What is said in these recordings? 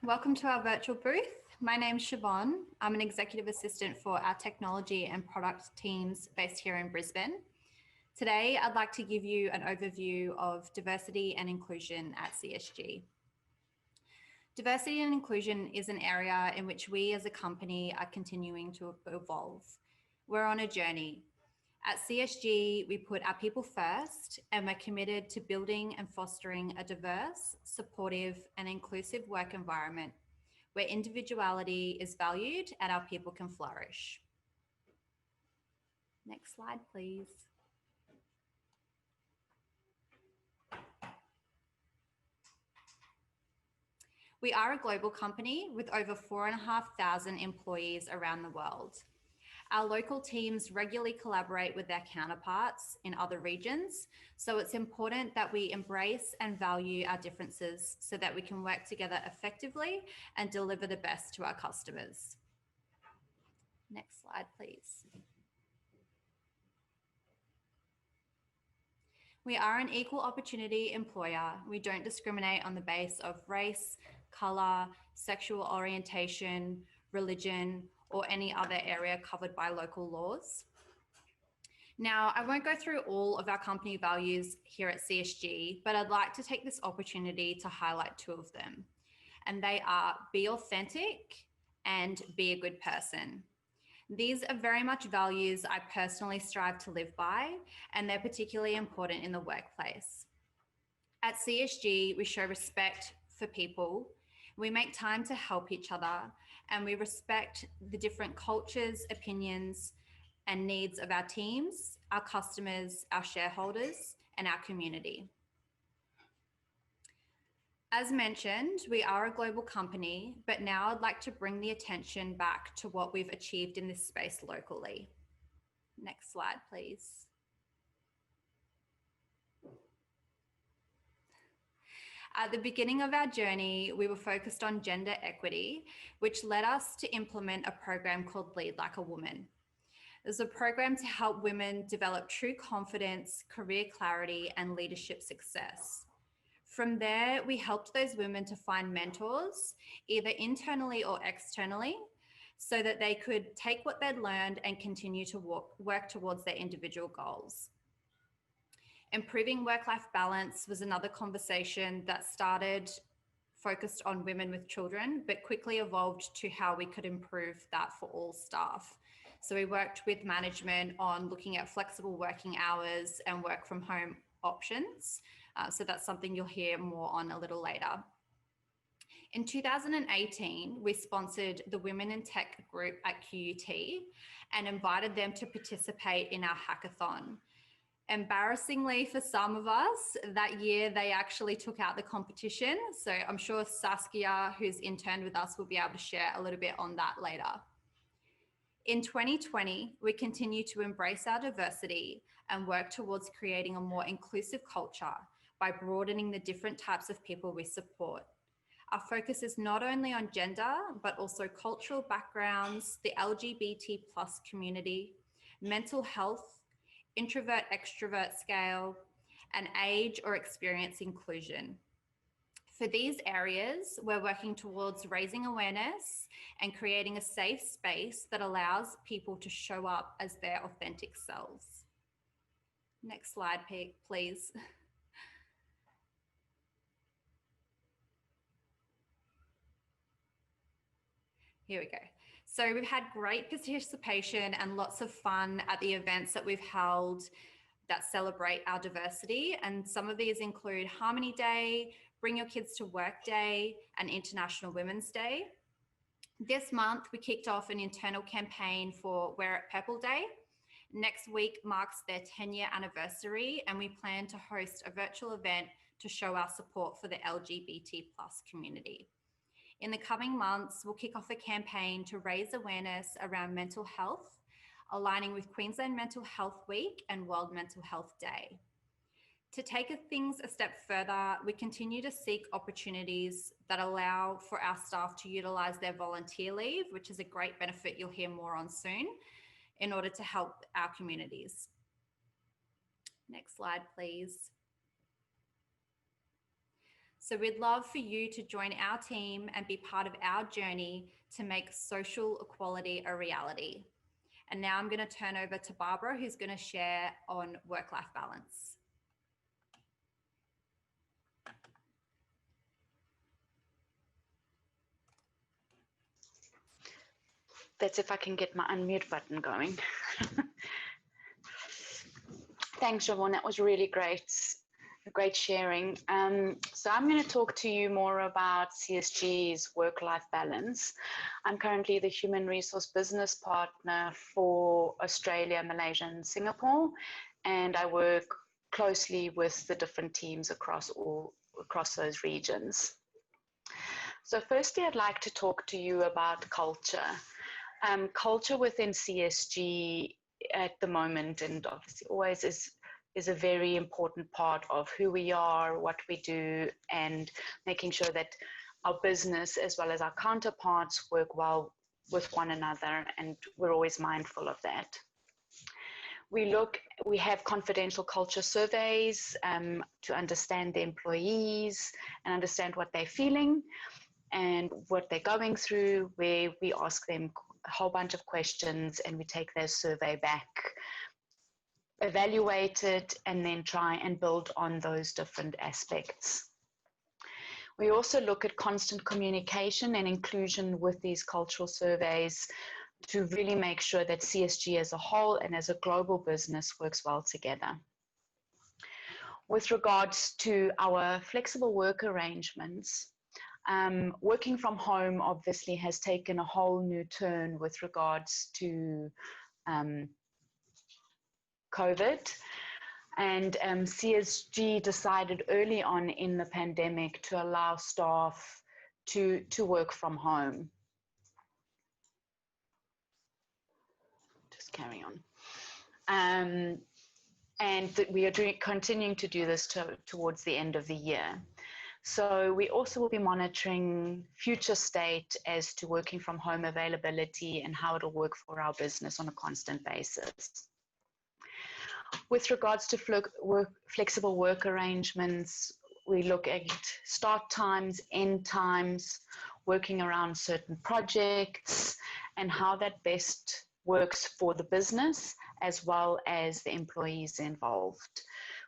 Welcome to our virtual booth. My name's Siobhan. I'm an executive assistant for our technology and product teams based here in Brisbane. Today, I'd like to give you an overview of diversity and inclusion at CSG. Diversity and inclusion is an area in which we as a company are continuing to evolve. We're on a journey. At CSG, we put our people first, and we're committed to building and fostering a diverse, supportive, and inclusive work environment where individuality is valued and our people can flourish. Next slide, please. We are a global company with over 4,500 employees around the world. Our local teams regularly collaborate with their counterparts in other regions, so it's important that we embrace and value our differences so that we can work together effectively and deliver the best to our customers. Next slide, please. We are an equal opportunity employer. We don't discriminate on the basis of race, colour, sexual orientation, religion, or any other area covered by local laws. Now, I won't go through all of our company values here at CSG, but I'd like to take this opportunity to highlight two of them. And they are be authentic and be a good person. These are very much values I personally strive to live by, and they're particularly important in the workplace. At CSG, we show respect for people. We make time to help each other, and we respect the different cultures, opinions, and needs of our teams, our customers, our shareholders, and our community. As mentioned, we are a global company, but now I'd like to bring the attention back to what we've achieved in this space locally. Next slide, please. At the beginning of our journey, we were focused on gender equity, which led us to implement a program called Lead Like a Woman. It was a program to help women develop true confidence, career clarity, and leadership success. From there, we helped those women to find mentors, either internally or externally, so that they could take what they'd learned and continue to work towards their individual goals. Improving work-life balance was another conversation that started focused on women with children, but quickly evolved to how we could improve that for all staff. So we worked with management on looking at flexible working hours and work from home options. So that's something you'll hear more on a little later. In 2018, we sponsored the Women in Tech group at QUT and invited them to participate in our hackathon. Embarrassingly for some of us, that year they actually took out the competition. So I'm sure Saskia, who's interned with us, will be able to share a little bit on that later. In 2020, we continue to embrace our diversity and work towards creating a more inclusive culture by broadening the different types of people we support. Our focus is not only on gender, but also cultural backgrounds, the LGBT+ community, mental health, introvert-extrovert scale, and age or experience inclusion. For these areas, we're working towards raising awareness and creating a safe space that allows people to show up as their authentic selves. Next slide, please. Here we go. So we've had great participation and lots of fun at the events that we've held that celebrate our diversity. And some of these include Harmony Day, Bring Your Kids to Work Day, and International Women's Day. This month, we kicked off an internal campaign for Wear It Purple Day. Next week marks their 10-year anniversary, and we plan to host a virtual event to show our support for the LGBT+ community. In the coming months, we'll kick off a campaign to raise awareness around mental health, aligning with Queensland Mental Health Week and World Mental Health Day. To take things a step further, we continue to seek opportunities that allow for our staff to utilise their volunteer leave, which is a great benefit you'll hear more on soon, in order to help our communities. Next slide, please. So we'd love for you to join our team and be part of our journey to make social equality a reality. And now I'm going to turn over to Barbara, who's going to share on work-life balance. That's if I can get my unmute button going. Thanks, Siobhan. That was really great sharing. So I'm going to talk to you more about CSG's work-life balance. I'm currently the Human Resource Business Partner for Australia, Malaysia, and Singapore, and I work closely with the different teams across those regions. So firstly, I'd like to talk to you about culture. Culture within CSG at the moment, and obviously always, is a very important part of who we are, what we do, and making sure that our business as well as our counterparts work well with one another, and we're always mindful of that. We have confidential culture surveys to understand the employees and understand what they're feeling and what they're going through, where we ask them a whole bunch of questions and we take their survey back, evaluate it, and then try and build on those different aspects. We also look at constant communication and inclusion with these cultural surveys to really make sure that CSG as a whole and as a global business works well together. With regards to our flexible work arrangements, working from home obviously has taken a whole new turn with regards to COVID, and CSG decided early on in the pandemic to allow staff to work from home. Just carry on. And we are continuing to do this towards the end of the year. So we also will be monitoring future state as to working from home availability and how it'll work for our business on a constant basis. With regards to flexible work arrangements, we look at start times, end times, working around certain projects, and how that best works for the business as well as the employees involved.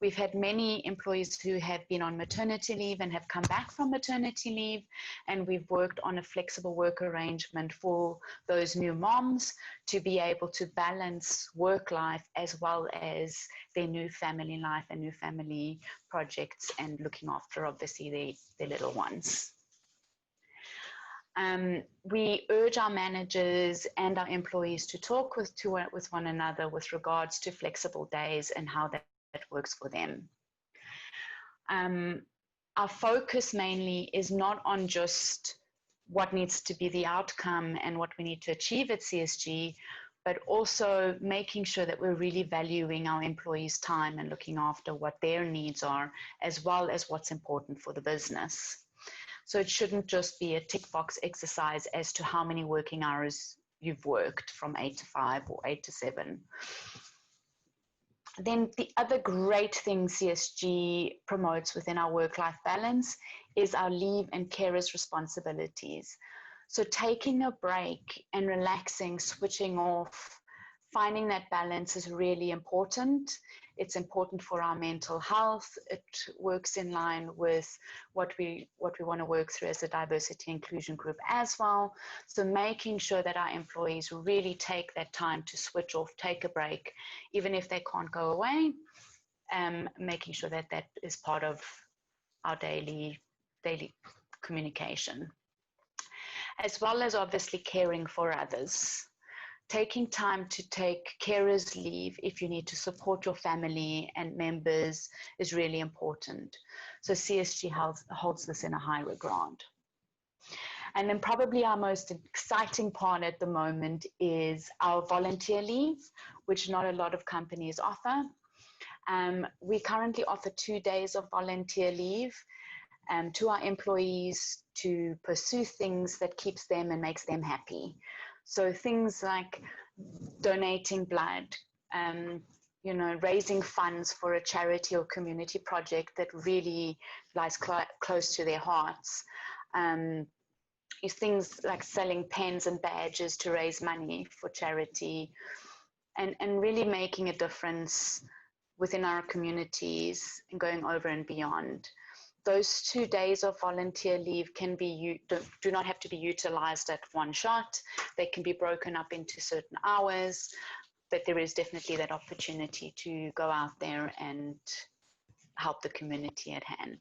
We've had many employees who have been on maternity leave and have come back from maternity leave, and we've worked on a flexible work arrangement for those new moms to be able to balance work life as well as their new family life and new family projects and looking after obviously their little ones. We urge our managers and our employees to talk with one another with regards to flexible days and how that works for them. Our focus mainly is not on just what needs to be the outcome and what we need to achieve at CSG, but also making sure that we're really valuing our employees' time and looking after what their needs are, as well as what's important for the business. So it shouldn't just be a tick box exercise as to how many working hours you've worked from 8 to 5 or 8 to 7. Then the other great thing CSG promotes within our work-life balance is our leave and carers responsibilities. So taking a break and relaxing, switching off, finding that balance is really important. It's important for our mental health. It works in line with what we want to work through as a diversity inclusion group as well. So making sure that our employees really take that time to switch off, take a break, even if they can't go away, making sure that that is part of our daily communication. As well as obviously caring for others. Taking time to take carers leave if you need to support your family and members is really important. So CSG holds this in a high regard. And then probably our most exciting part at the moment is our volunteer leave, which not a lot of companies offer. We currently offer 2 days of volunteer leave to our employees to pursue things that keeps them and makes them happy. So things like donating blood, you know, raising funds for a charity or community project that really lies close to their hearts. Is things like selling pens and badges to raise money for charity, and really making a difference within our communities and going over and beyond. Those 2 days of volunteer leave can be, do not have to be utilized at one shot. They can be broken up into certain hours, but there is definitely that opportunity to go out there and help the community at hand.